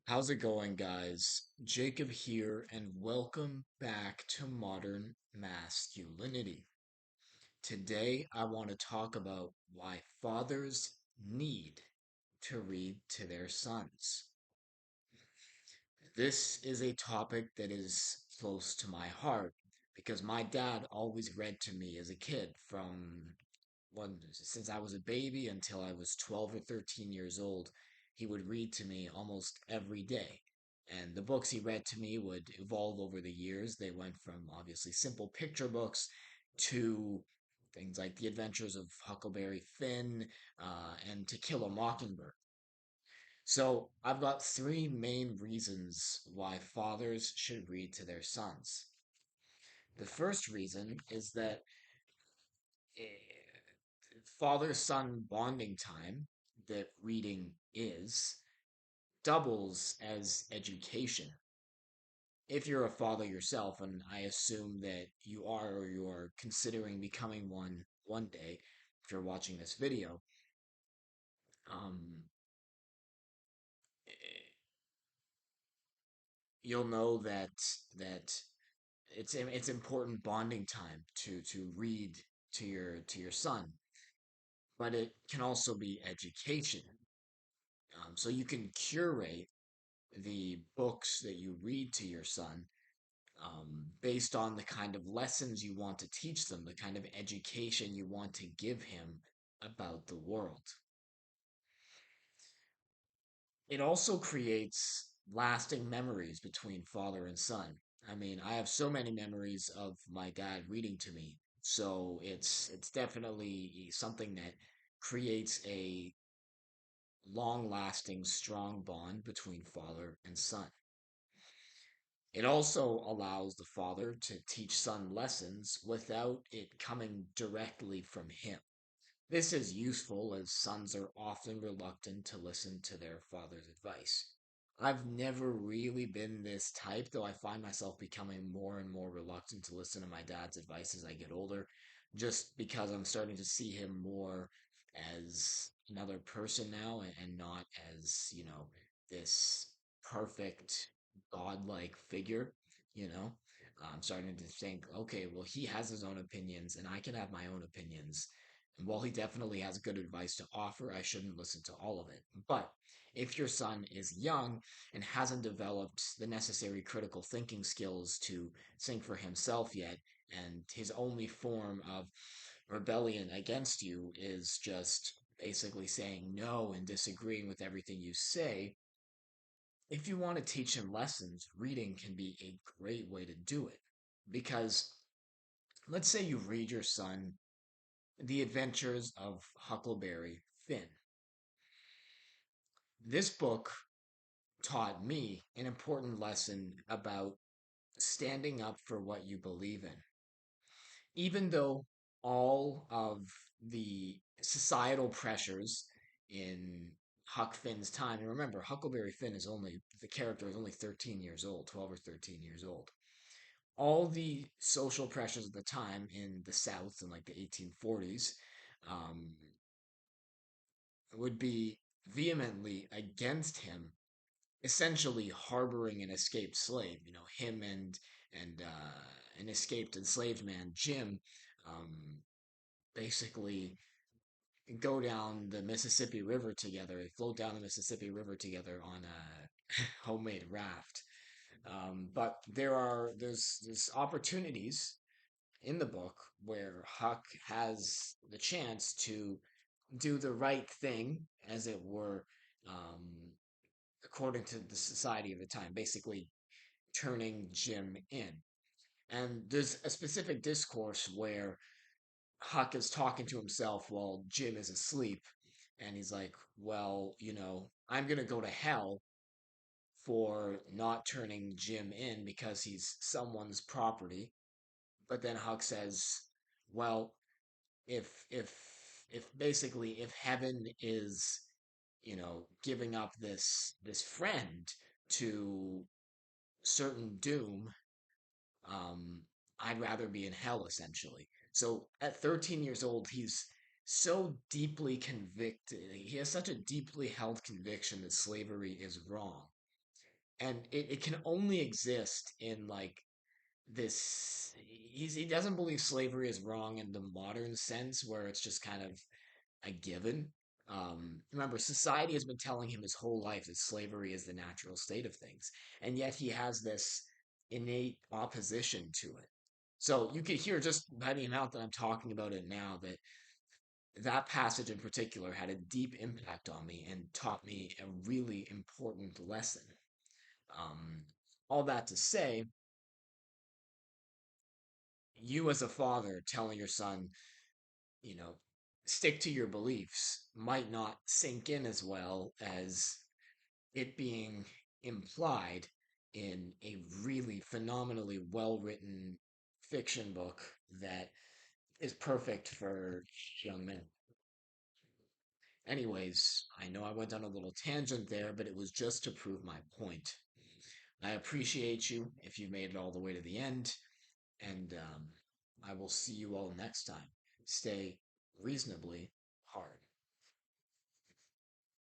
How's it going, guys? Jacob here, and welcome back to Modern Masculinity. Today, I want to talk about why fathers need to read to their sons. This is a topic that is close to my heart because my dad always read to me as a kid since I was a baby until I was 12 or 13 years old. He would read to me almost every day. And the books he read to me would evolve over the years. They went from obviously simple picture books to things like The Adventures of Huckleberry Finn and To Kill a Mockingbird. So I've got three main reasons why fathers should read to their sons. The first reason is that father son bonding time that reading is doubles as education. If you're a father yourself, and I assume that you are or you're considering becoming one day, if you're watching this video, um, eh, you'll know that it's important bonding time to read to your son, but it can also be education. So you can curate the books that you read to your son based on the kind of lessons you want to teach them, the kind of education you want to give him about the world. It also creates lasting memories between father and son. I mean, I have so many memories of my dad reading to me, so it's definitely something that creates a long-lasting, strong bond between father and son. It also allows the father to teach son lessons without it coming directly from him. This is useful as sons are often reluctant to listen to their father's advice. I've never really been this type, though I find myself becoming more and more reluctant to listen to my dad's advice as I get older, just because I'm starting to see him more as another person now and not as, this perfect godlike figure, you know? I'm starting to think, okay, well, he has his own opinions and I can have my own opinions. And while he definitely has good advice to offer, I shouldn't listen to all of it. But if your son is young and hasn't developed the necessary critical thinking skills to think for himself yet, and his only form of rebellion against you is just basically saying no and disagreeing with everything you say, if you want to teach him lessons, reading can be a great way to do it. Because let's say you read your son The Adventures of Huckleberry Finn. This book taught me an important lesson about standing up for what you believe in. Even though all of the societal pressures in Huck Finn's time, and remember, Huckleberry Finn is only, the character is only 13 years old, 12 or 13 years old. All the social pressures of the time in the South in like the 1840s um, would be vehemently against him essentially harboring an escaped slave. You know, him and an escaped enslaved man, Jim, um, basically go down the Mississippi River together. They float down the Mississippi River together on a homemade raft. But there's opportunities in the book where Huck has the chance to do the right thing, as it were, um, according to the society of the time, basically turning Jim in. And there's a specific discourse where Huck is talking to himself while Jim is asleep. And he's like, well, I'm going to go to hell for not turning Jim in because he's someone's property. But then Huck says, well, if, if, if heaven is, giving up this friend to certain doom, um, I'd rather be in hell, essentially. So at 13 years old, he's so deeply convicted. He has such a deeply held conviction that slavery is wrong And it can only exist in like this. He doesn't believe slavery is wrong in the modern sense, where it's just kind of a given. Remember, society has been telling him his whole life that slavery is the natural state of things, and yet he has this innate opposition to it. So you could hear just by the amount that I'm talking about it now that that passage in particular had a deep impact on me and taught me a really important lesson. Um, all that to say, you as a father telling your son, you know, stick to your beliefs might not sink in as well as it being implied in a really phenomenally well written fiction book that is perfect for young men. Anyways, I know I went on a little tangent there, but it was just to prove my point. I appreciate you if you made it all the way to the end, and I will see you all next time. Stay reasonably hard.